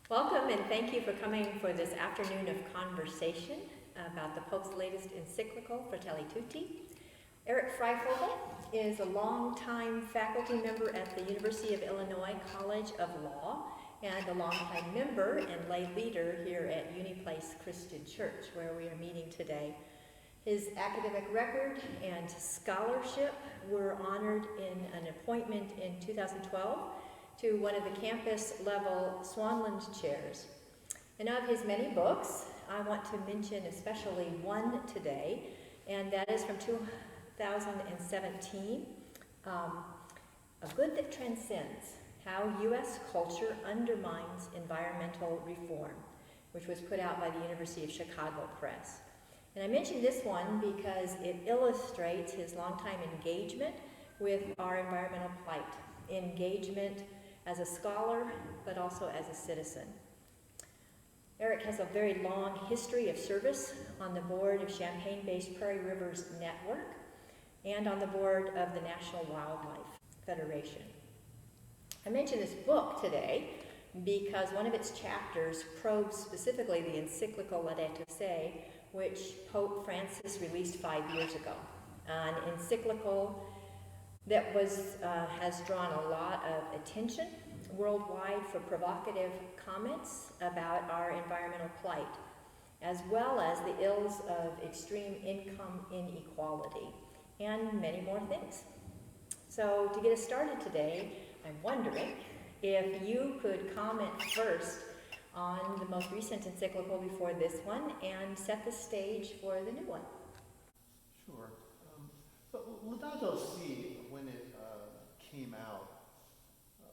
Welcome and thank you for coming for this afternoon of conversation about the Pope's latest encyclical, Fratelli Tutti. Eric Freyfogle is a longtime faculty member at the University of Illinois College of Law and a longtime member and lay leader here at Uniplace Christian Church, where we are meeting today. His academic record and scholarship were honored in an appointment in 2012 to one of the campus-level Swanland chairs. And of his many books, I want to mention especially one today, and that is from 2017, A Good That Transcends, How U.S. Culture Undermines Environmental Reform, which was put out by the University of Chicago Press. And I mention this one because it illustrates his longtime engagement with our environmental plight, engagement as a scholar, but also as a citizen. Eric has a very long history of service on the board of Champaign-based Prairie Rivers Network and on the board of the National Wildlife Federation. I mention this book today because one of its chapters probes specifically the encyclical Laudato Si', which Pope Francis released 5 years ago. An encyclical that has drawn a lot of attention worldwide for provocative comments about our environmental plight, as well as the ills of extreme income inequality, and many more things. So to get us started today, I'm wondering if you could comment first on the most recent encyclical before this one and set the stage for the new one. Sure. So Laudato Si', when it came out,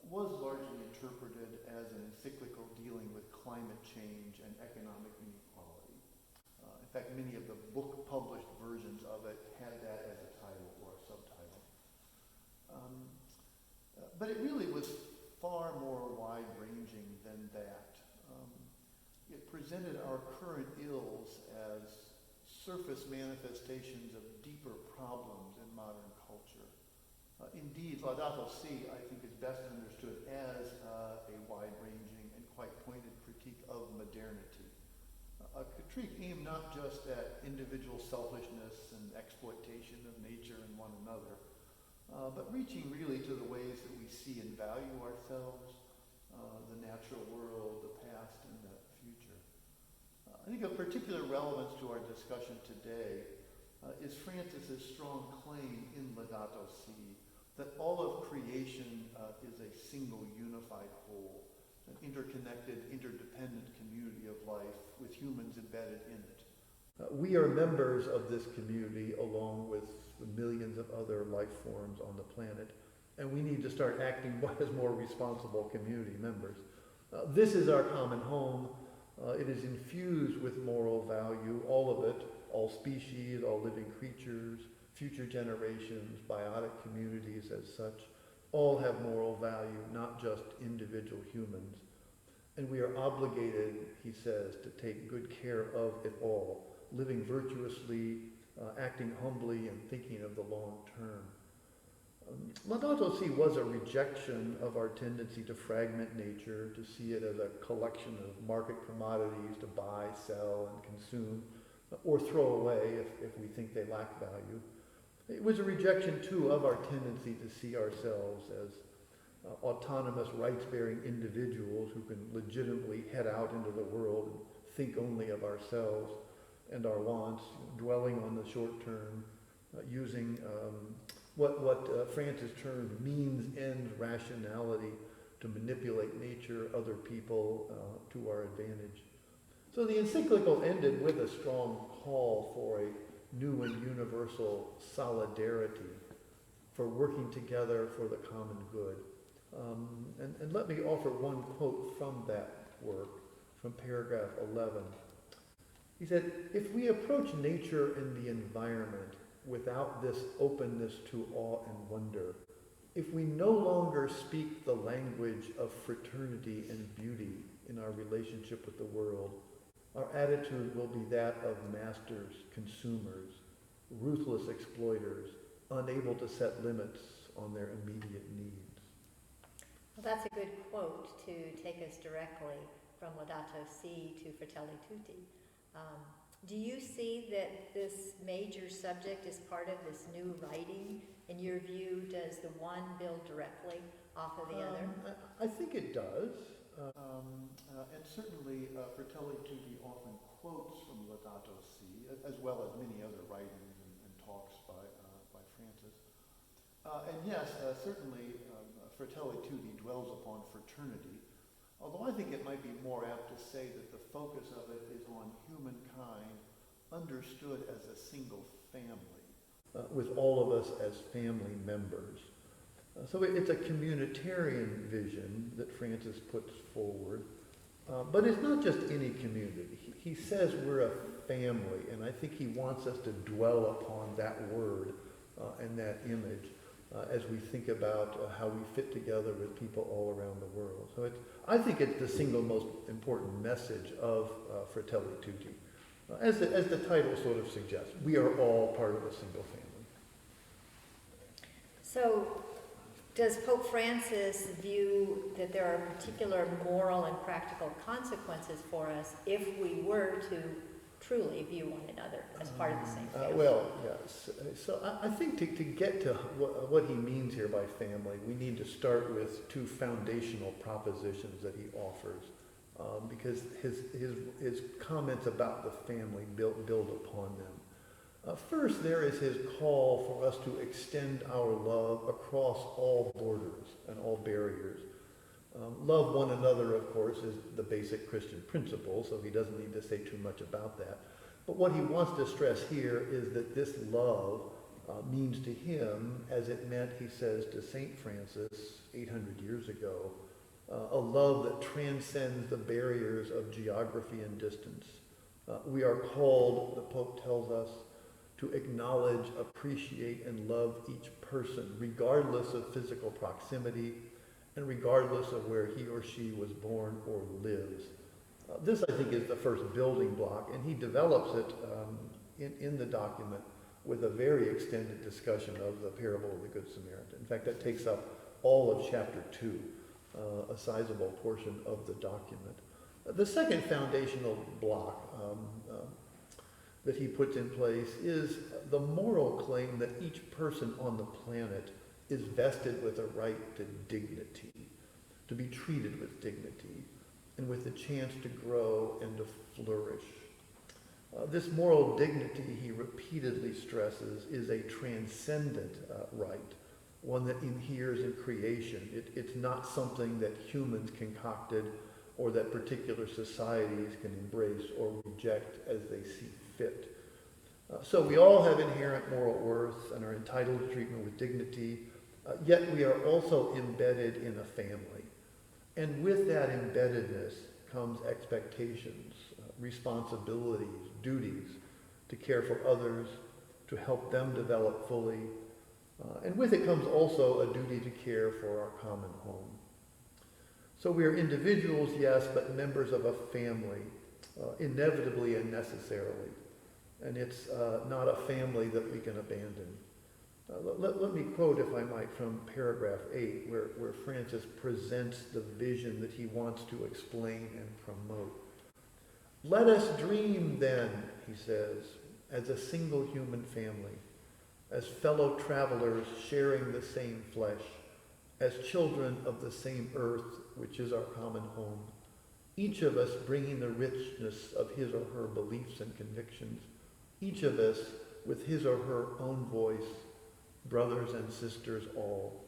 was largely interpreted as an encyclical dealing with climate change and economic inequality. In fact, many of the book-published versions of it had that as a title or a subtitle. But it really was far more wide-ranging than that. It presented our current ills as surface manifestations of deeper problems in modern culture. Indeed, Laudato Si', I think, is best understood as a wide-ranging and quite pointed critique of modernity. A critique aimed not just at individual selfishness and exploitation of nature and one another, but reaching really to the ways that we see and value ourselves, the natural world, the past, and the future. I think of particular relevance to our discussion today is Francis's strong claim in Laudato Si' that all of creation is a single unified whole, an interconnected, interdependent community of life with humans embedded in it. We are members of this community along with the millions of other life forms on the planet, and we need to start acting as more responsible community members. This is our common home. It is infused with moral value, all of it, all species, all living creatures, future generations, biotic communities as such, all have moral value, not just individual humans. And we are obligated, he says, to take good care of it all, living virtuously, acting humbly, and thinking of the long term. Laudato Si' was a rejection of our tendency to fragment nature, to see it as a collection of market commodities to buy, sell, and consume, or throw away if we think they lack value. It was a rejection, too, of our tendency to see ourselves as autonomous, rights-bearing individuals who can legitimately head out into the world and think only of ourselves and our wants, dwelling on the short term, using what Francis termed means-end rationality to manipulate nature, other people, to our advantage. So the encyclical ended with a strong call for a new and universal solidarity, for working together for the common good. And let me offer one quote from that work, from paragraph 11. He said, "If we approach nature and the environment without this openness to awe and wonder, if we no longer speak the language of fraternity and beauty in our relationship with the world, our attitude will be that of masters, consumers, ruthless exploiters, unable to set limits on their immediate needs." Well, that's a good quote to take us directly from Laudato Si to Fratelli Tutti. Do you see that this major subject is part of this new writing? In your view, does the one build directly off of the other? I think it does. And certainly Fratelli Tutti often quotes from Laudato Si, as well as many other writings and talks by Francis. And yes, certainly Fratelli Tutti dwells upon fraternity, although I think it might be more apt to say that the focus of it is on humankind understood as a single family, with all of us as family members. So it's a communitarian vision that Francis puts forward, but it's not just any community. He says we're a family, and I think he wants us to dwell upon that word and that image as we think about how we fit together with people all around the world. So I think it's the single most important message of Fratelli Tutti. As the title sort of suggests, we are all part of a single family. So, does Pope Francis view that there are particular moral and practical consequences for us if we were to truly view one another as part of the same family? Well, yes. So I think to get to what he means here by family, we need to start with two foundational propositions that he offers, because his comments about the family build upon them. First, there is his call for us to extend our love across all borders and all barriers. Love one another, of course, is the basic Christian principle, so he doesn't need to say too much about that. But what he wants to stress here is that this love means to him, as it meant, he says, to St. Francis 800 years ago, a love that transcends the barriers of geography and distance. We are called, the Pope tells us, to acknowledge, appreciate, and love each person, regardless of physical proximity and regardless of where he or she was born or lives. This, I think, is the first building block, and he develops it in the document with a very extended discussion of the parable of the Good Samaritan. In fact, that takes up all of chapter 2, a sizable portion of the document. The second foundational block that he puts in place is the moral claim that each person on the planet is vested with a right to dignity, to be treated with dignity, and with the chance to grow and to flourish. This moral dignity, he repeatedly stresses, is a transcendent right, one that inheres in creation. It's not something that humans concocted or that particular societies can embrace or reject as they see fit. So we all have inherent moral worth and are entitled to treatment with dignity, yet we are also embedded in a family. And with that embeddedness comes expectations, responsibilities, duties to care for others, to help them develop fully. And with it comes also a duty to care for our common home. So we are individuals, yes, but members of a family, inevitably and necessarily. And it's not a family that we can abandon. Let me quote, if I might, from paragraph 8, where Francis presents the vision that he wants to explain and promote. Let us dream then, he says, as a single human family, as fellow travelers sharing the same flesh, as children of the same earth, which is our common home, each of us bringing the richness of his or her beliefs and convictions, each of us with his or her own voice, brothers and sisters all.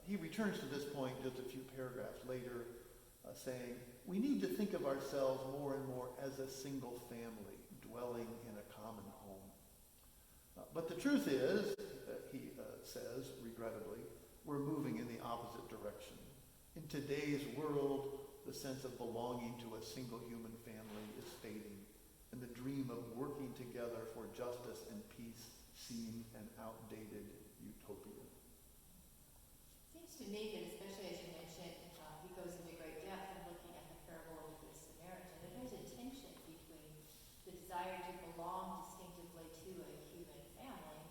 He returns to this point just a few paragraphs later, saying, we need to think of ourselves more and more as a single family dwelling in a common home. But the truth is, he says, regrettably, we're moving in the opposite direction. In today's world, the sense of belonging to a single human family is fading, and the dream of working together for justice and peace seems an outdated utopia. Seems to me that, especially as you mentioned, he goes into great depth in looking at the parable of the Good Samaritan. And there's a tension between the desire to belong distinctively to a human family,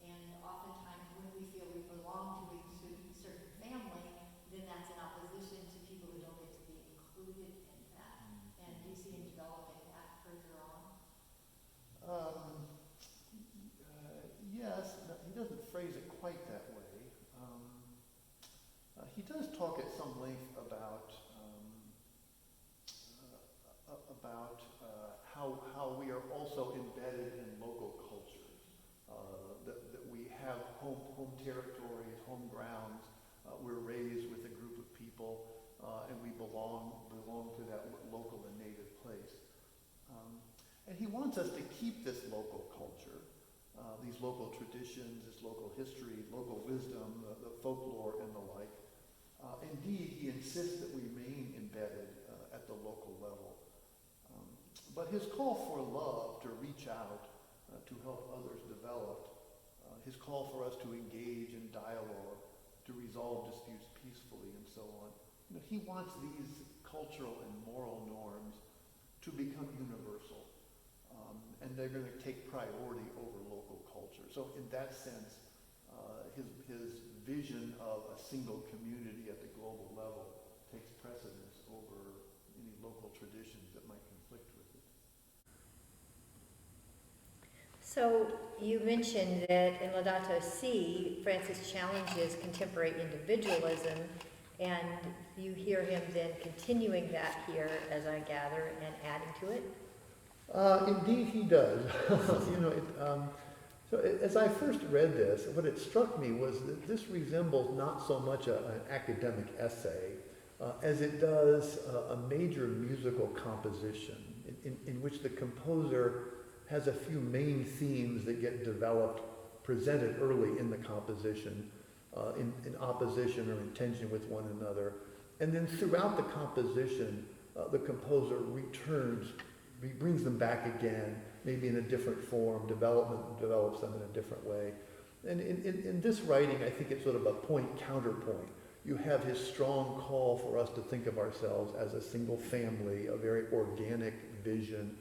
and oftentimes when we feel we belong to a certain family, then that's in opposition to people who don't get to be included in how we are also embedded in local cultures, that we have home territories, home grounds. We're raised with a group of people, and we belong to that local and native place. And he wants us to keep this local culture, these local traditions, this local history, local wisdom, the folklore, and the like. Indeed, he insists that we remain embedded at the local level. But his call for love, to reach out, to help others develop, his call for us to engage in dialogue, to resolve disputes peacefully, and so on. He wants these cultural and moral norms to become universal, and they're going to take priority over local culture. So in that sense, his vision of a single community at the global level takes precedence over any local traditions that might conflict with it. So you mentioned that in Laudato Si, Francis challenges contemporary individualism, and you hear him then continuing that here, as I gather, and adding to it? Indeed he does. So as I first read this, what it struck me was that this resembles not so much an academic essay as it does a major musical composition in which the composer has a few main themes that get developed, presented early in the composition, in opposition or in tension with one another. And then throughout the composition, the composer brings them back again, maybe in a different form, develops them in a different way. And in this writing, I think it's sort of a point-counterpoint. You have his strong call for us to think of ourselves as a single family, a very organic vision,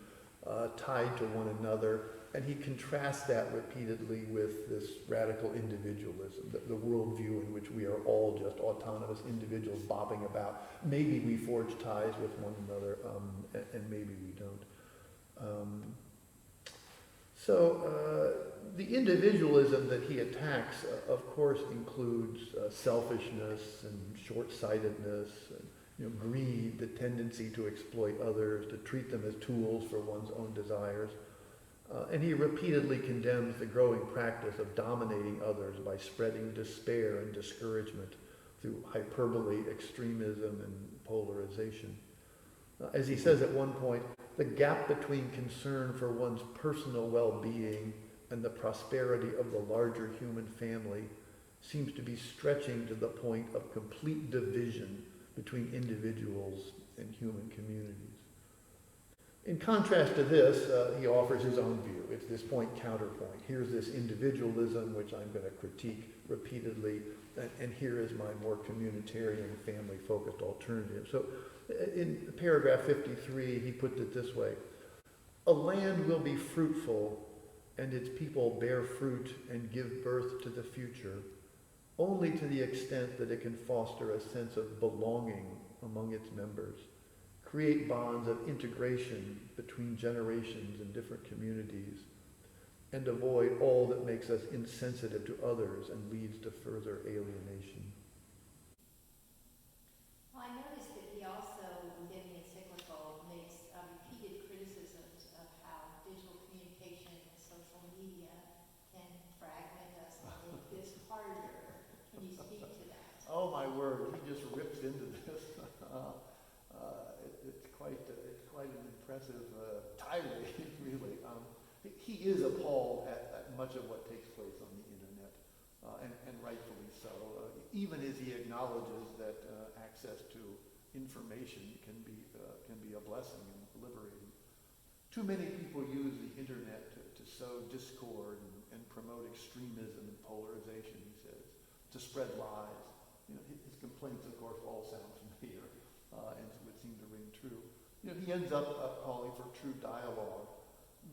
tied to one another, and he contrasts that repeatedly with this radical individualism, the worldview in which we are all just autonomous individuals bobbing about. Maybe we forge ties with one another, and maybe we don't. So the individualism that he attacks, of course, includes selfishness and short-sightedness, and, greed, the tendency to exploit others, to treat them as tools for one's own desires. And he repeatedly condemns the growing practice of dominating others by spreading despair and discouragement through hyperbole, extremism, and polarization. As he says at one point, the gap between concern for one's personal well-being and the prosperity of the larger human family seems to be stretching to the point of complete division between individuals and human communities. In contrast to this, he offers his own view. It's this point-counterpoint. Here's this individualism, which I'm going to critique repeatedly, and here is my more communitarian, family-focused alternative. So in paragraph 53, he puts it this way: a land will be fruitful, and its people bear fruit and give birth to the future, only to the extent that it can foster a sense of belonging among its members, create bonds of integration between generations and different communities, and avoid all that makes us insensitive to others and leads to further alienation. Well, I noticed that he also, within the encyclical, makes repeated criticisms of how digital communication and social media can fragment us and make this harder. Can you speak to that? Oh my word, he just rips into this. It's quite an impressive tirade, really. He is appalled at much of what takes place on the internet, and rightfully so. Even as he acknowledges that access to information can be a blessing and liberating. Too many people use the internet to sow discord and promote extremism and polarization, he says, to spread lies. His complaints, of course, all sound familiar and would seem to ring true. He ends up calling for true dialogue,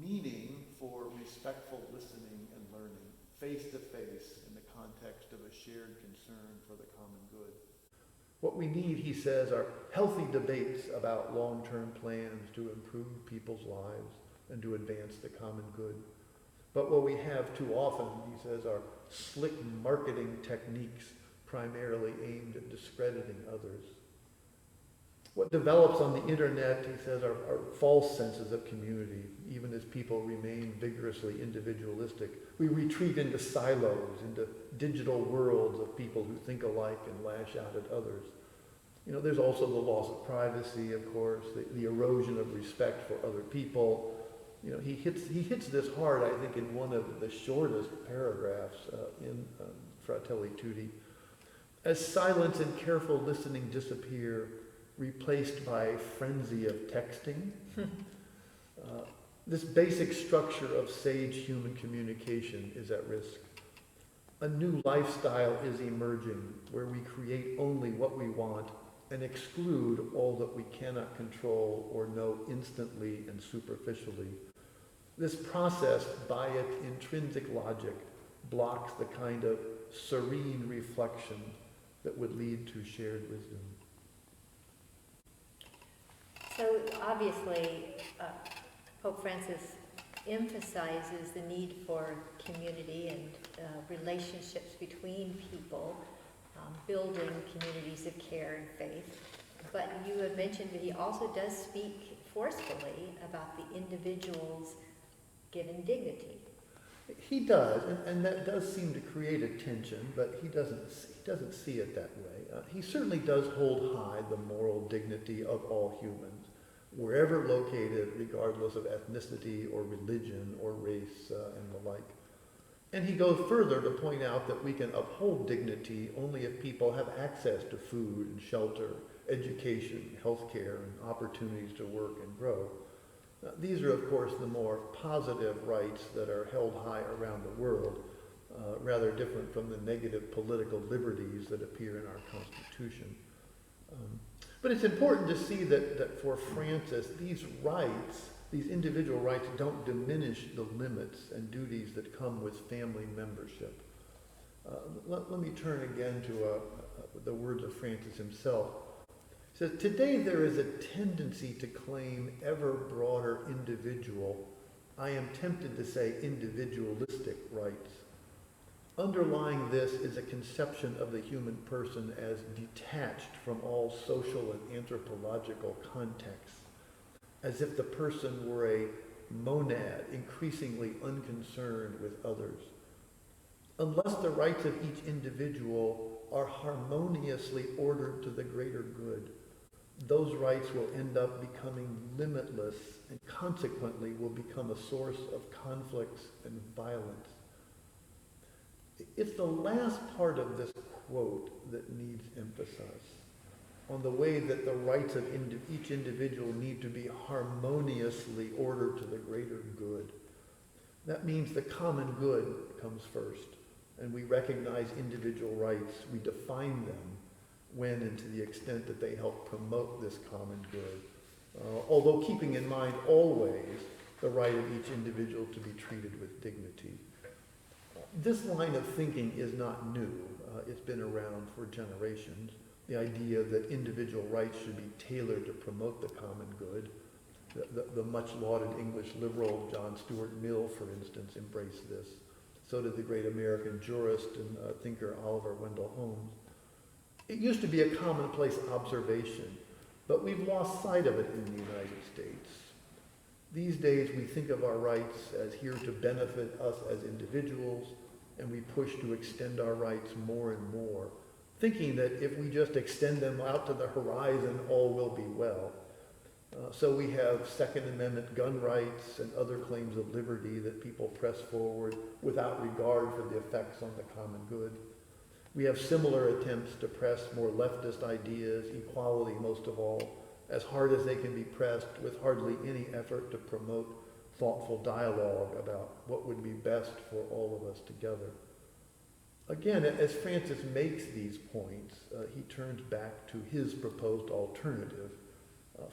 meaning for respectful listening and learning, face to face in the context of a shared concern for the common good. What we need, he says, are healthy debates about long-term plans to improve people's lives and to advance the common good. But what we have too often, he says, are slick marketing techniques primarily aimed at discrediting others. What develops on the internet, he says, are false senses of community, even as people remain vigorously individualistic. We retreat into silos, into digital worlds of people who think alike and lash out at others. You know, there's also the loss of privacy, of course, the erosion of respect for other people. You know, he hits this hard, I think, in one of the shortest paragraphs in Fratelli Tutti. As silence and careful listening disappear, replaced by frenzy of texting, this basic structure of sage human communication is at risk. A new lifestyle is emerging where we create only what we want and exclude all that we cannot control or know instantly and superficially. This process, by its intrinsic logic, blocks the kind of serene reflection that would lead to shared wisdom. So obviously, Pope Francis emphasizes the need for community and relationships between people, building communities of care and faith. But you have mentioned that he also does speak forcefully about the individual's given dignity. He does, and that does seem to create a tension, but he doesn't see it that way. He certainly does hold high the moral dignity of all humans, wherever located, regardless of ethnicity or religion or race and the like. And he goes further to point out that we can uphold dignity only if people have access to food and shelter, education, healthcare, and opportunities to work and grow. These are, of course, the more positive rights that are held high around the world, rather different from the negative political liberties that appear in our Constitution. But it's important to see that for Francis, these rights, these individual rights, don't diminish the limits and duties that come with family membership. Let me turn again to the words of Francis himself. He says, today there is a tendency to claim ever broader individual, I am tempted to say individualistic rights. Underlying this is a conception of the human person as detached from all social and anthropological contexts, as if the person were a monad, increasingly unconcerned with others. Unless the rights of each individual are harmoniously ordered to the greater good, those rights will end up becoming limitless and consequently will become a source of conflicts and violence. It's the last part of this quote that needs emphasis on the way that the rights of each individual need to be harmoniously ordered to the greater good. That means the common good comes first, and we recognize individual rights, we define them when and to the extent that they help promote this common good, although keeping in mind always the right of each individual to be treated with dignity. This line of thinking is not new. It's been around for generations. The idea that individual rights should be tailored to promote the common good. The much lauded English liberal John Stuart Mill, for instance, embraced this. So did the great American jurist and thinker Oliver Wendell Holmes. It used to be a commonplace observation, but we've lost sight of it in the United States. These days we think of our rights as here to benefit us as individuals, and we push to extend our rights more and more, thinking that if we just extend them out to the horizon, all will be well. So we have Second Amendment gun rights and other claims of liberty that people press forward without regard for the effects on the common good. We have similar attempts to press more leftist ideas, equality most of all, as hard as they can be pressed with hardly any effort to promote thoughtful dialogue about what would be best for all of us together. Again, as Francis makes these points, he turns back to his proposed alternative,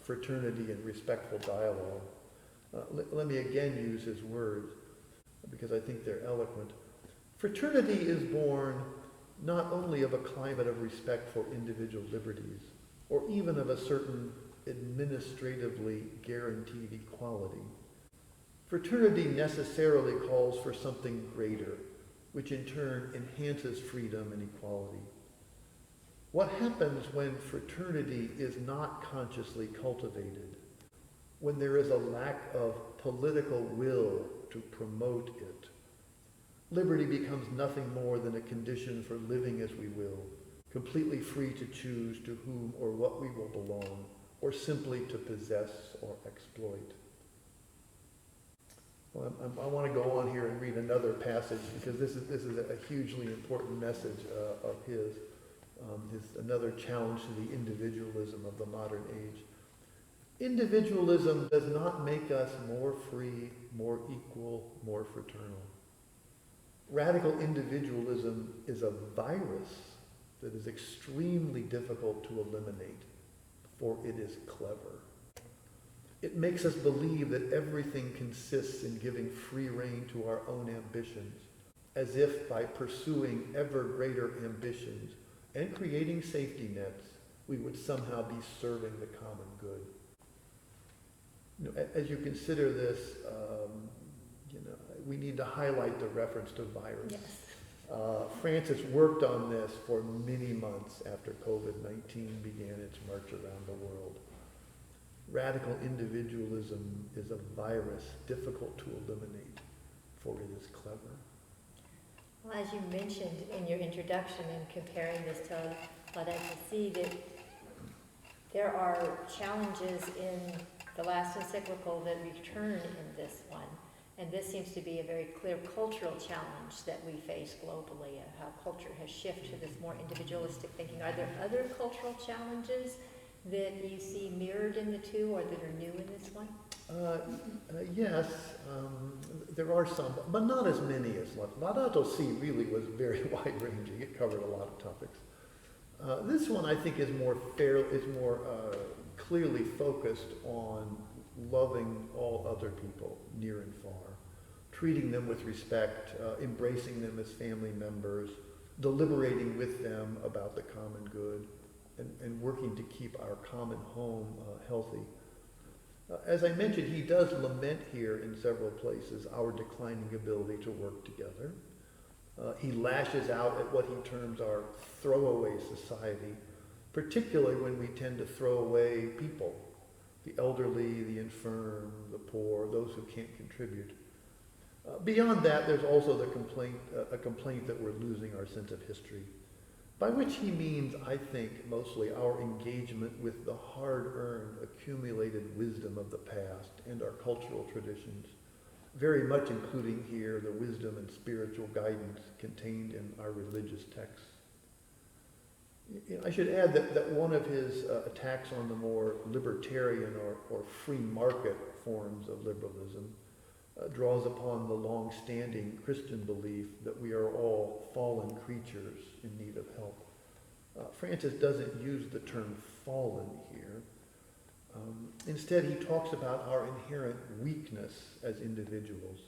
fraternity and respectful dialogue. Let me again use his words, because I think they're eloquent. Fraternity is born not only of a climate of respect for individual liberties, or even of a certain administratively guaranteed equality. Fraternity necessarily calls for something greater, which in turn enhances freedom and equality. What happens when fraternity is not consciously cultivated? When there is a lack of political will to promote it? Liberty becomes nothing more than a condition for living as we will, completely free to choose to whom or what we will belong, or simply to possess or exploit. Well, I want to go on here and read another passage because this is a hugely important message of his. Another challenge to the individualism of the modern age. Individualism does not make us more free, more equal, more fraternal. Radical individualism is a virus that is extremely difficult to eliminate, for it is clever. It makes us believe that everything consists in giving free rein to our own ambitions, as if by pursuing ever greater ambitions and creating safety nets, we would somehow be serving the common good. As you consider this, we need to highlight the reference to virus. Yes. Francis worked on this for many months after COVID-19 began its march around the world. Radical individualism is a virus difficult to eliminate, for it is clever. Well, as you mentioned in your introduction and comparing this to Laudato Si, that there are challenges in the last encyclical that return in this one. And this seems to be a very clear cultural challenge that we face globally, how culture has shifted to this more individualistic thinking. Are there other cultural challenges that you see mirrored in the two or that are new in this one? Yes, there are some, but not as many as Laudato Si really was very wide-ranging. It covered a lot of topics. This one I think is more clearly focused on loving all other people, near and far, treating them with respect, embracing them as family members, deliberating with them about the common good, and working to keep our common home healthy. As I mentioned, he does lament here in several places our declining ability to work together. He lashes out at what he terms our throwaway society, particularly when we tend to throw away people, the elderly, the infirm, the poor, those who can't contribute. Beyond that, there's also a complaint that we're losing our sense of history, by which he means, I think, mostly our engagement with the hard-earned, accumulated wisdom of the past and our cultural traditions, very much including here the wisdom and spiritual guidance contained in our religious texts. I should add that one of his attacks on the more libertarian or free market forms of liberalism draws upon the long-standing Christian belief that we are all fallen creatures in need of help. Francis doesn't use the term fallen here. Instead, he talks about our inherent weakness as individuals.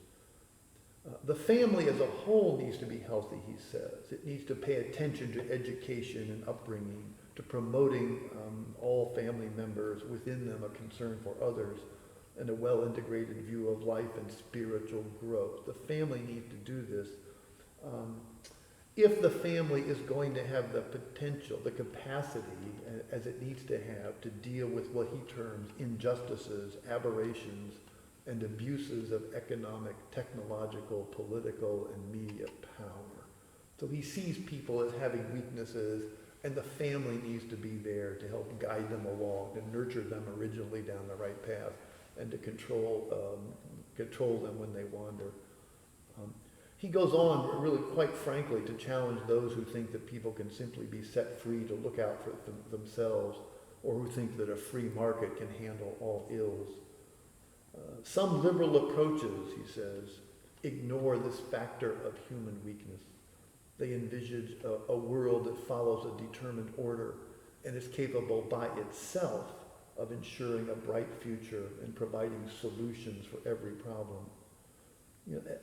The family as a whole needs to be healthy, he says. It needs to pay attention to education and upbringing, to promoting all family members, within them a concern for others, and a well-integrated view of life and spiritual growth. The family needs to do this. If the family is going to have the potential, the capacity, as it needs to have, to deal with what he terms injustices, aberrations, and abuses of economic, technological, political, and media power. So he sees people as having weaknesses, and the family needs to be there to help guide them along, to nurture them originally down the right path, and to control them when they wander. He goes on, really quite frankly, to challenge those who think that people can simply be set free to look out for themselves, or who think that a free market can handle all ills. Some liberal approaches, he says, ignore this factor of human weakness. They envisage a world that follows a determined order and is capable by itself of ensuring a bright future and providing solutions for every problem.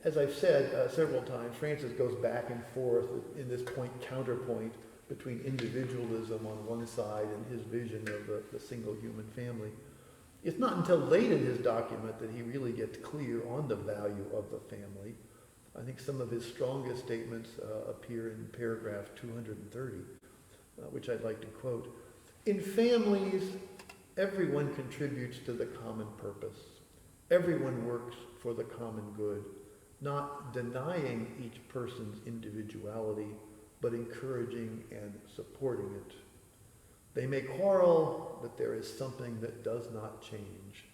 As I've said several times, Francis goes back and forth in this counterpoint between individualism on one side and his vision of the single human family. It's not until late in his document that he really gets clear on the value of the family. I think some of his strongest statements appear in paragraph 230. which I'd like to quote. In families, everyone contributes to the common purpose. Everyone works for the common good, not denying each person's individuality, but encouraging and supporting it. They may quarrel, but there is something that does not change,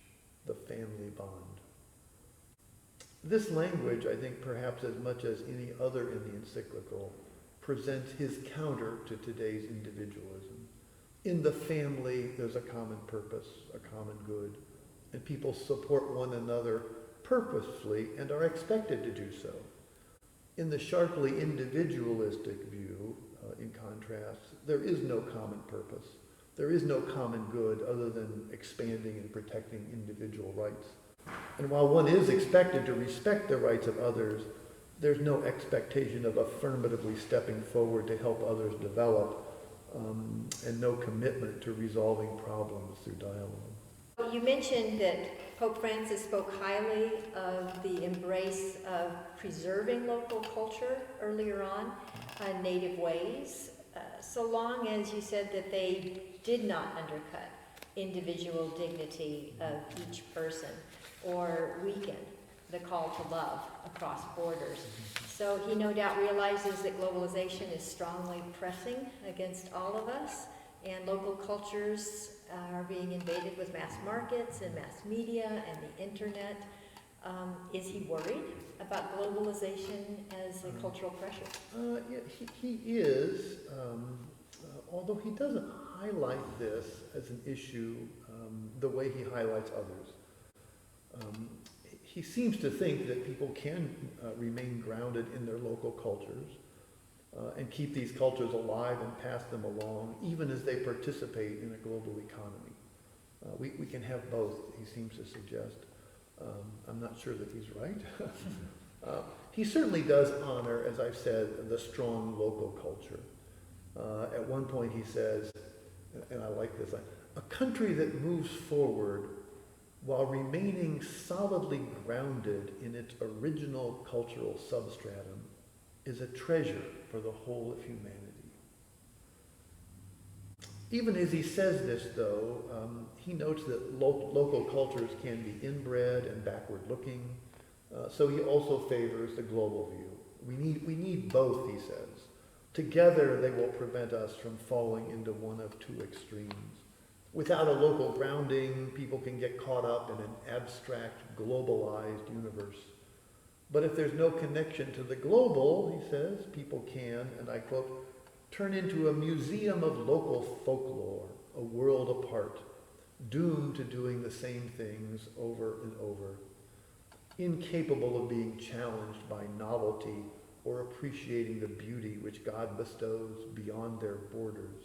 the family bond. This language, I think perhaps as much as any other in the encyclical, presents his counter to today's individualism. In the family, there's a common purpose, a common good, and people support one another purposefully and are expected to do so. In the sharply individualistic view, in contrast, there is no common purpose. There is no common good other than expanding and protecting individual rights. And while one is expected to respect the rights of others, there's no expectation of affirmatively stepping forward to help others develop, and no commitment to resolving problems through dialogue. You mentioned that Pope Francis spoke highly of the embrace of preserving local culture earlier on, native ways, so long as you said that they did not undercut individual dignity of each person or weaken the call to love across borders. So he no doubt realizes that globalization is strongly pressing against all of us, and local cultures are being invaded with mass markets and mass media and the internet. Is he worried about globalization as a cultural pressure? Yeah, he is, although he doesn't highlight this as an issue the way he highlights others. He seems to think that people can remain grounded in their local cultures and keep these cultures alive and pass them along, even as they participate in a global economy. We can have both, he seems to suggest. I'm not sure that he's right. He certainly does honor, as I've said, the strong local culture. At one point he says, and I like this line, a country that moves forward while remaining solidly grounded in its original cultural substratum is a treasure for the whole of humanity. Even as he says this, though, he notes that local cultures can be inbred and backward-looking, so he also favors the global view. We need both, he says. Together, they will prevent us from falling into one of two extremes. Without a local grounding, people can get caught up in an abstract, globalized universe. But if there's no connection to the global, he says, people can, and I quote, turn into a museum of local folklore, a world apart, doomed to doing the same things over and over, incapable of being challenged by novelty or appreciating the beauty which God bestows beyond their borders.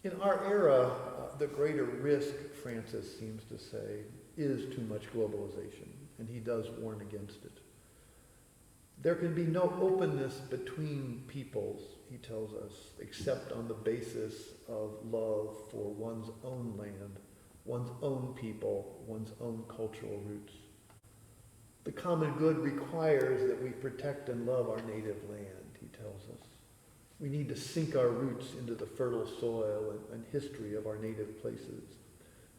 In our era, the greater risk, Francis seems to say, is too much globalization, and he does warn against it. There can be no openness between peoples, he tells us, except on the basis of love for one's own land, one's own people, one's own cultural roots. The common good requires that we protect and love our native land, he tells us. We need to sink our roots into the fertile soil and history of our native places,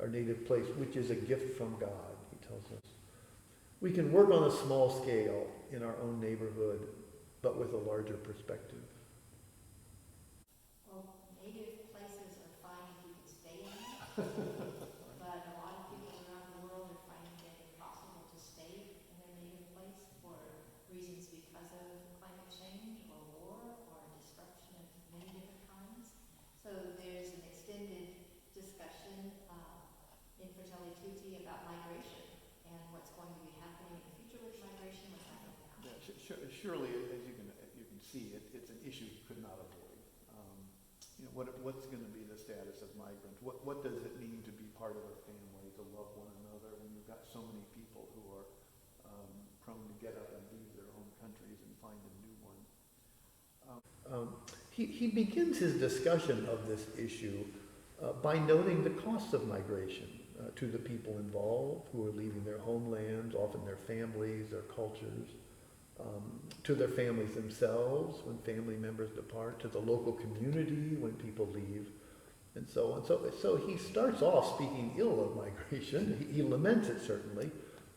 our native place, which is a gift from God, he tells us. We can work on a small scale in our own neighborhood, but with a larger perspective. Well, native places are fine if you can stay in them, but a lot of people around the world are finding it impossible to stay in their native place for reasons because of climate change or war or disruption of many different kinds. So there's an extended discussion in Fratelli Tutti about migration and what's going to be happening in the future with migration, what's happening now. Yeah, surely, as you can see, it's an issue you could not avoid. What's going to be the status of migrants? What does it mean to be part of a family, to love one another, when you've got so many people who are prone to get up and leave their own countries and find a new one? He begins his discussion of this issue by noting the costs of migration to the people involved who are leaving their homelands, often their families, their cultures. to their families themselves when family members depart, to the local community when people leave, and so on. So he starts off speaking ill of migration. He laments it, certainly.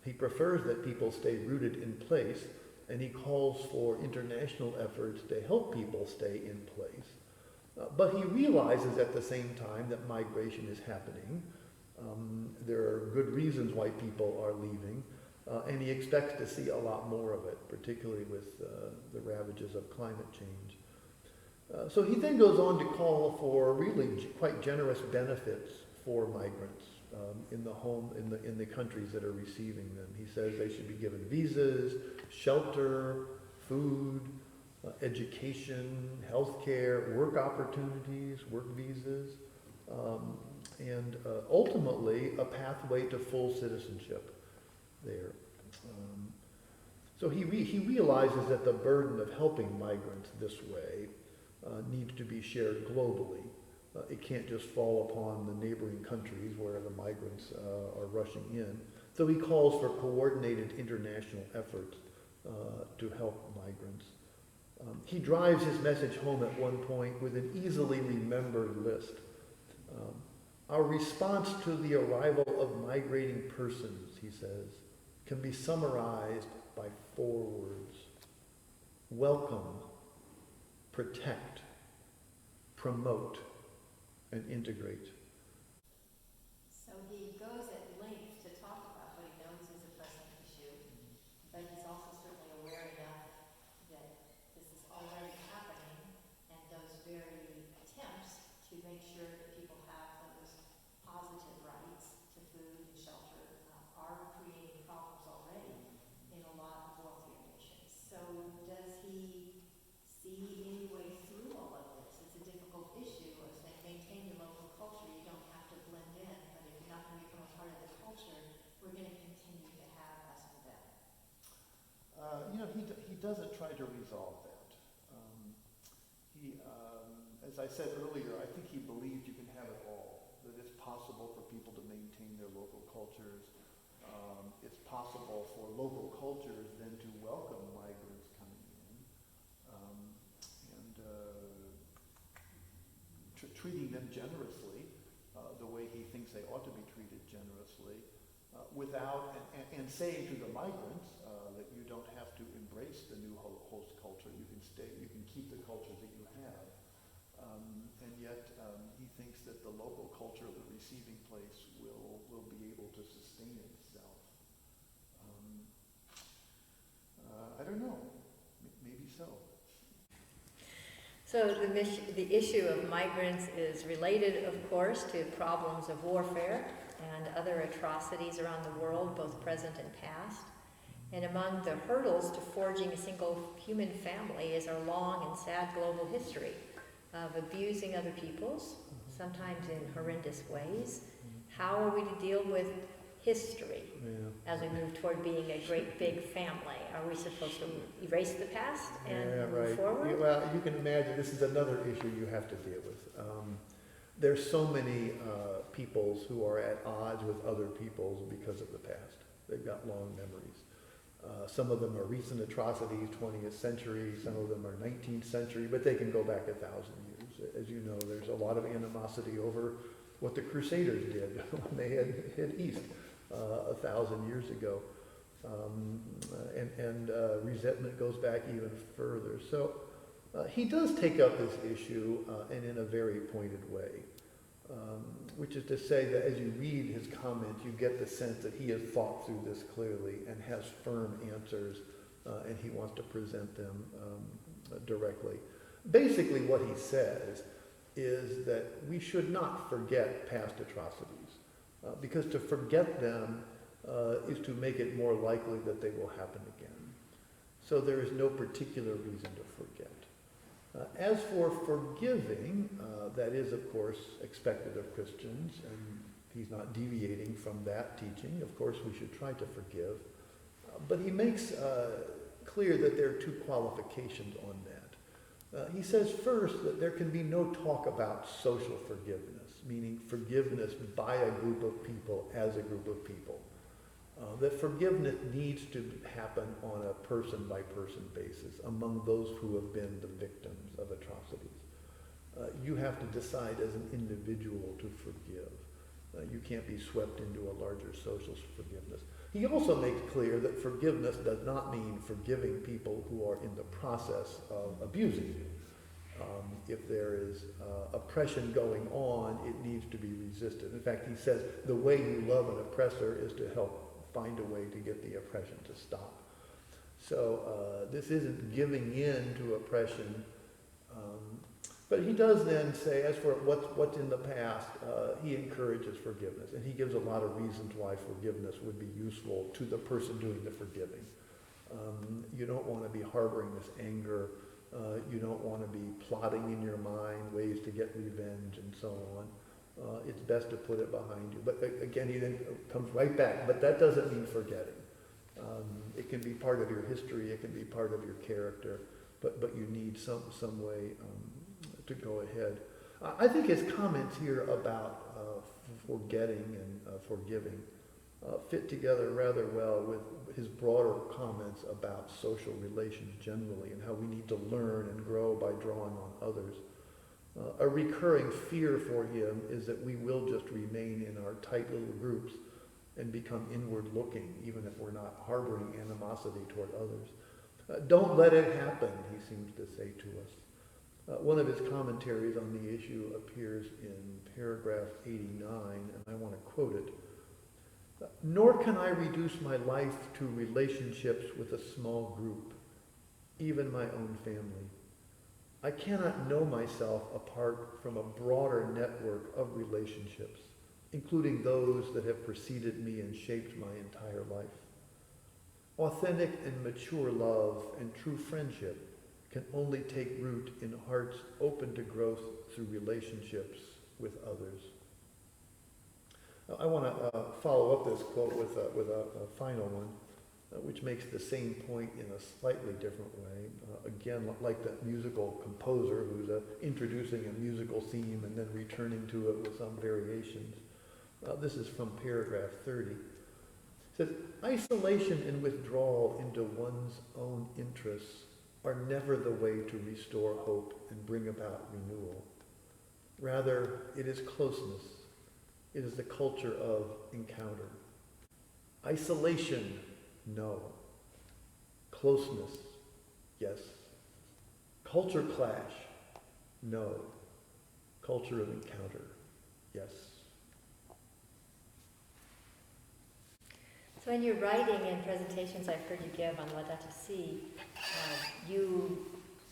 He prefers that people stay rooted in place, and he calls for international efforts to help people stay in place. But he realizes at the same time that migration is happening. There are good reasons why people are leaving, and he expects to see a lot more of it, particularly with the ravages of climate change. So he then goes on to call for really quite generous benefits for migrants in the countries that are receiving them. He says they should be given visas, shelter, food, education, healthcare, work opportunities, work visas, and ultimately a pathway to full citizenship there. So he realizes that the burden of helping migrants this way needs to be shared globally. It can't just fall upon the neighboring countries where the migrants are rushing in. So he calls for coordinated international efforts to help migrants. He drives his message home at one point with an easily remembered list. Our response to the arrival of migrating persons, he says, can be summarized by 4 words: welcome, protect, promote, and integrate. So he goes at length to talk about what he knows is a pressing issue, but he's also certainly aware enough that this is already happening, and those very attempts to make sure that people have those positive rights to food and shelter are creating problems already in a lot of wealthier nations. So does he see any way through all of this? It's a difficult issue of saying maintain your local culture. You don't have to blend in, but if you're not going to become a part of the culture, we're going to continue to have us and them. He doesn't try to resolve that. As I said earlier, I think he believes you can have it all, that it's possible for people to maintain their local cultures. It's possible for local cultures then to welcome migrants coming in, and treating them generously, the way he thinks they ought to be treated generously, and saying to the migrants that you don't have to embrace the new host culture. You can stay. You can keep the culture that you have. And yet he thinks that the local culture of the receiving place will be able to sustain itself. I don't know. Maybe so. So the issue of migrants is related, of course, to problems of warfare and other atrocities around the world, both present and past. And among the hurdles to forging a single human family is our long and sad global history of abusing other peoples, sometimes in horrendous ways. How are we to deal with history as we move toward being a great big family? Are we supposed to erase the past and move forward? Yeah, well, you can imagine this is another issue you have to deal with. There's so many peoples who are at odds with other peoples because of the past. They've got long memories. Some of them are recent atrocities, 20th century, some of them are 19th century, but they can go back 1,000 years. As you know, there's a lot of animosity over what the Crusaders did when they hid east 1,000 years ago. And resentment goes back even further. So he does take up this issue and in a very pointed way, which is to say that as you read his comments, you get the sense that he has thought through this clearly and has firm answers, and he wants to present them directly. Basically what he says is that we should not forget past atrocities, because to forget them is to make it more likely that they will happen again. So there is no particular reason to forget. As for forgiving, that is, of course, expected of Christians, and he's not deviating from that teaching. Of course, we should try to forgive. But he makes clear that there are 2 qualifications on that. He says first that there can be no talk about social forgiveness, meaning forgiveness by a group of people as a group of people. that forgiveness needs to happen on a person-by-person basis among those who have been the victims of atrocities. You have to decide as an individual to forgive. You can't be swept into a larger social forgiveness. He also makes clear that forgiveness does not mean forgiving people who are in the process of abusing you. If there is oppression going on, it needs to be resisted. In fact, he says the way you love an oppressor is to help find a way to get the oppression to stop. So this isn't giving in to oppression. But he does then say, as for what's in the past, he encourages forgiveness. And he gives a lot of reasons why forgiveness would be useful to the person doing the forgiving. You don't want to be harboring this anger. You don't want to be plotting in your mind ways to get revenge and so on. It's best to put it behind you. But again, he then comes right back. But that doesn't mean forgetting. It can be part of your history. It can be part of your character. But you need some way to go ahead. I think his comments here about forgetting and forgiving fit together rather well with his broader comments about social relations generally and how we need to learn and grow by drawing on others. A recurring fear for him is that we will just remain in our tight little groups and become inward looking, even if we're not harboring animosity toward others. Don't let it happen, he seems to say to us. One of his commentaries on the issue appears in paragraph 89, and I want to quote it. Nor can I reduce my life to relationships with a small group, even my own family. I cannot know myself apart from a broader network of relationships, including those that have preceded me and shaped my entire life. Authentic and mature love and true friendship can only take root in hearts open to growth through relationships with others. I want to follow up this quote with a final one, which makes the same point in a slightly different way. Again, like the musical composer who's introducing a musical theme and then returning to it with some variations. This is from paragraph 30. It says, isolation and withdrawal into one's own interests are never the way to restore hope and bring about renewal. Rather, it is closeness. It is the culture of encounter. Isolation, no. Closeness, yes. Culture clash, no. Culture of encounter, yes. So in your writing and presentations I've heard you give on Laudato Si, you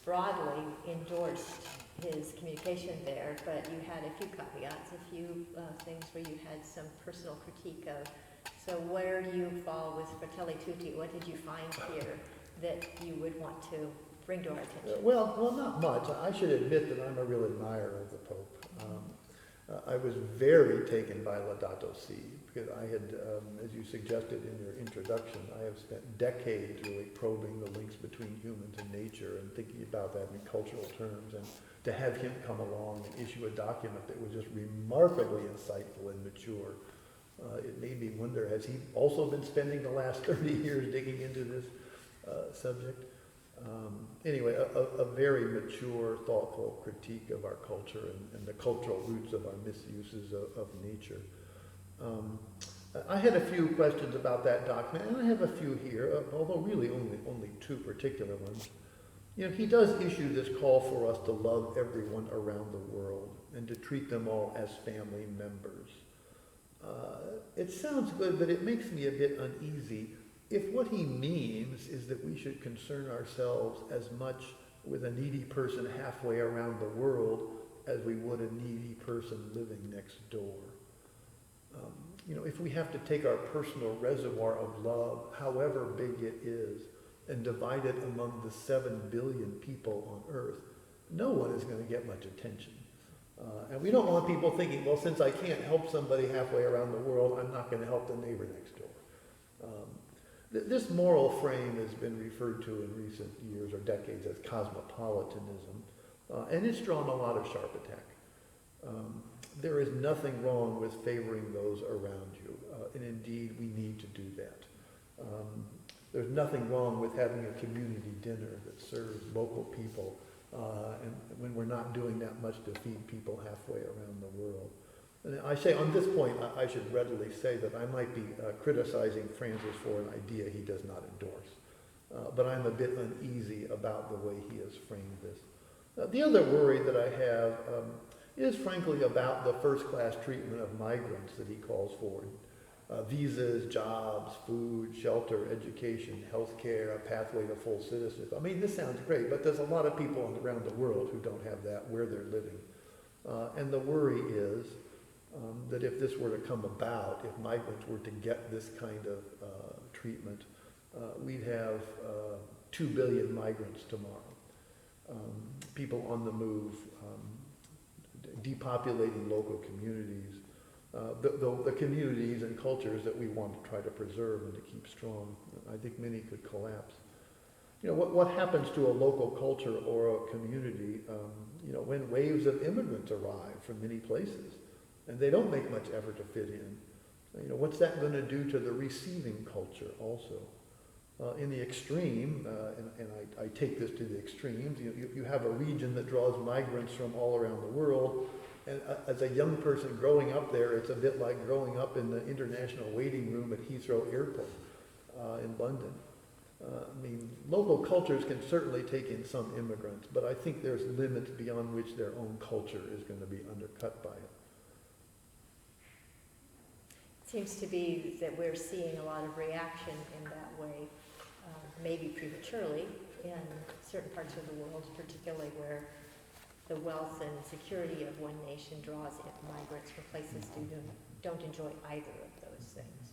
broadly endorsed his communication there, but you had a few caveats, a few things where you had some personal critique of. So where do you fall with Fratelli Tutti? What did you find here that you would want to bring to our attention? Well, not much. I should admit that I'm a real admirer of the Pope. I was very taken by Laudato Si, because I had, as you suggested in your introduction, I have spent decades really probing the links between humans and nature and thinking about that in cultural terms. And to have him come along and issue a document that was just remarkably insightful and mature, it made me wonder, has he also been spending the last 30 years digging into this subject? Anyway, a very mature, thoughtful critique of our culture and the cultural roots of our misuses of nature. I had a few questions about that document, and I have a few here, although really only two particular ones. You know, he does issue this call for us to love everyone around the world and to treat them all as family members. It sounds good, but it makes me a bit uneasy if what he means is that we should concern ourselves as much with a needy person halfway around the world as we would a needy person living next door. You know, if we have to take our personal reservoir of love, however big it is, and divide it among the 7 billion people on earth, no one is going to get much attention. And we don't want people thinking, well, since I can't help somebody halfway around the world, I'm not going to help the neighbor next door. This moral frame has been referred to in recent years or decades as cosmopolitanism, and it's drawn a lot of sharp attack. there is nothing wrong with favoring those around you, and indeed we need to do that. There's nothing wrong with having a community dinner that serves local people, and when we're not doing that much to feed people halfway around the world. And I say on this point, I should readily say that I might be criticizing Francis for an idea he does not endorse, but I'm a bit uneasy about the way he has framed this. The other worry that I have is frankly about the first-class treatment of migrants that he calls for. Visas, jobs, food, shelter, education, health care, a pathway to full citizenship. I mean, this sounds great, but there's a lot of people around the world who don't have that where they're living. And the worry is that if this were to come about, if migrants were to get this kind of treatment, we'd have 2 billion migrants tomorrow. People on the move, depopulating local communities, the communities and cultures that we want to try to preserve and to keep strong. I think many could collapse. You know, what happens to a local culture or a community, you know, when waves of immigrants arrive from many places and they don't make much effort to fit in? You know, what's that going to do to the receiving culture also? In the extreme, and I take this to the extremes, you have a region that draws migrants from all around the world, and as a young person growing up there, it's a bit like growing up in the international waiting room at Heathrow Airport in London. I mean, local cultures can certainly take in some immigrants, but I think there's limits beyond which their own culture is going to be undercut by it. Seems to be that we're seeing a lot of reaction in that way, maybe prematurely in certain parts of the world, particularly where the wealth and security of one nation draws in migrants from places who don't enjoy either of those things.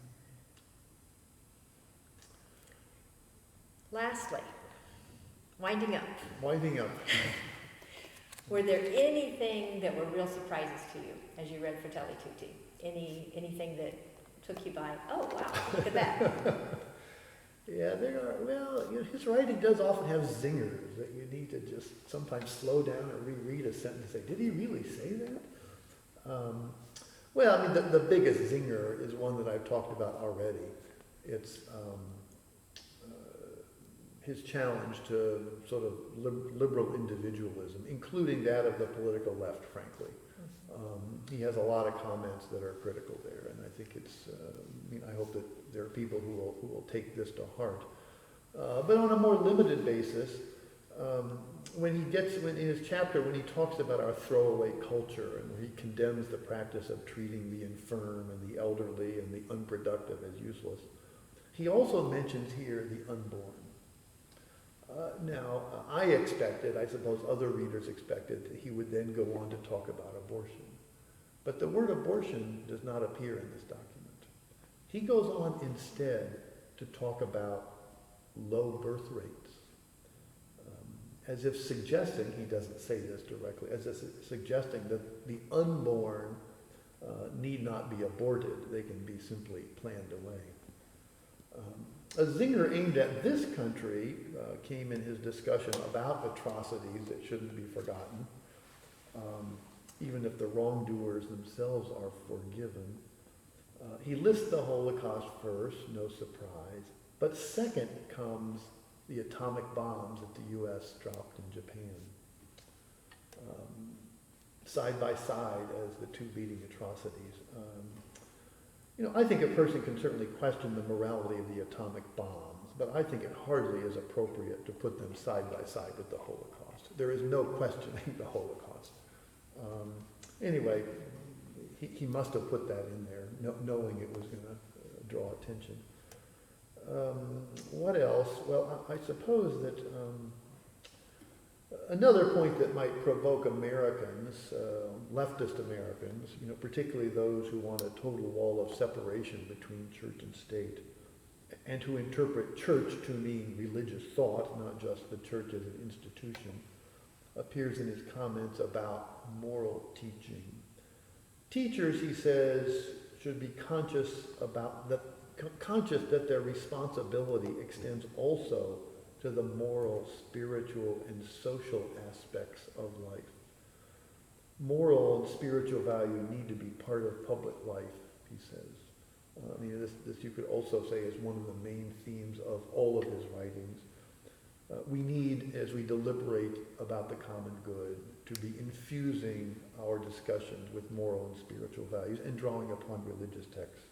Lastly, winding up. Winding up. Were there anything that were real surprises to you as you read Fratelli Tutti? Anything that took you by, oh wow, look at that. Yeah, there are, well, you know, his writing does often have zingers that you need to just sometimes slow down and reread a sentence and say, did he really say that? Well, I mean, the biggest zinger is one that I've talked about already. It's his challenge to sort of liberal individualism, including that of the political left, frankly. He has a lot of comments that are critical there, and I think it's, I mean, I hope that there are people who will take this to heart. But on a more limited basis, when in his chapter, when he talks about our throwaway culture and where he condemns the practice of treating the infirm and the elderly and the unproductive as useless, he also mentions here the unborn. Now, I expected, I suppose other readers expected, that he would then go on to talk about abortion. But the word abortion does not appear in this document. He goes on instead to talk about low birth rates, as if suggesting, he doesn't say this directly, as if suggesting that the unborn need not be aborted, they can be simply planned away. A zinger aimed at this country came in his discussion about atrocities that shouldn't be forgotten, even if the wrongdoers themselves are forgiven. He lists the Holocaust first, no surprise, but second comes the atomic bombs that the U.S. dropped in Japan, side by side as the two leading atrocities. You know, I think a person can certainly question the morality of the atomic bombs, but I think it hardly is appropriate to put them side by side with the Holocaust. There is no questioning the Holocaust. Anyway, he must have put that in there, knowing it was going to draw attention. What else? Well, I suppose that another point that might provoke Americans, leftist Americans, you know, particularly those who want a total wall of separation between church and state, and who interpret church to mean religious thought, not just the church as an institution, appears in his comments about moral teaching. Teachers, he says, should be conscious that their responsibility extends also to the moral, spiritual, and social aspects of life. moral and spiritual value need to be part of public life, he says. I mean, this you could also say is one of the main themes of all of his writings. We need, as we deliberate about the common good, to be infusing our discussions with moral and spiritual values and drawing upon religious texts.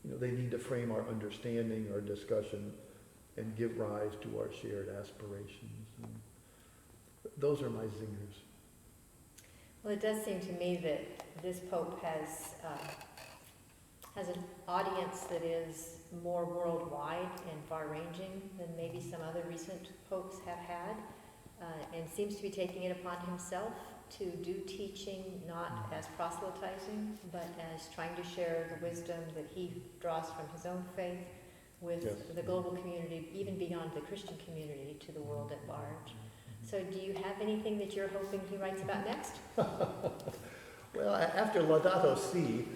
They need to frame our understanding, our discussion, and give rise to our shared aspirations. And those are my zingers. Well, it does seem to me that this Pope has an audience that is more worldwide and far-ranging than maybe some other recent popes have had, and seems to be taking it upon himself to do teaching not as proselytizing, but as trying to share the wisdom that he draws from his own faith with the global community, even beyond the Christian community, to the world at large. So do you have anything that you're hoping he writes about next? Well, after Laudato Si,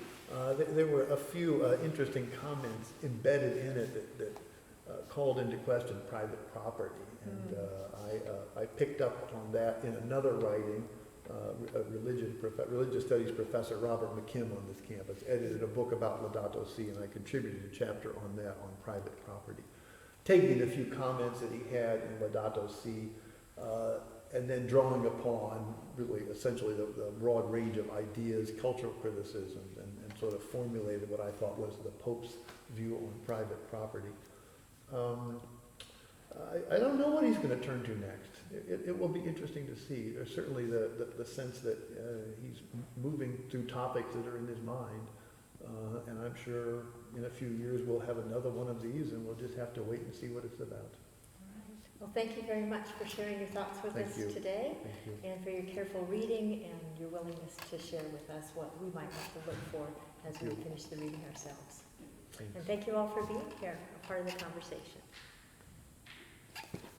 there were a few interesting comments embedded in it that called into question private property. And I picked up on that in another writing. A religious studies professor, Robert McKim, on this campus, edited a book about Laudato Si, and I contributed a chapter on that, on private property. Taking a few comments that he had in Laudato Si, and then drawing upon really essentially the broad range of ideas, cultural criticisms, and sort of formulated what I thought was the Pope's view on private property. I don't know what he's going to turn to next. It will be interesting to see. There's certainly the sense that he's moving through topics that are in his mind, and I'm sure in a few years we'll have another one of these, and we'll just have to wait and see what it's about. Well, thank you very much for sharing your thoughts with us today, and for your careful reading and your willingness to share with us what we might want to look for as we finish the reading ourselves. Thanks. And thank you all for being here, a part of the conversation.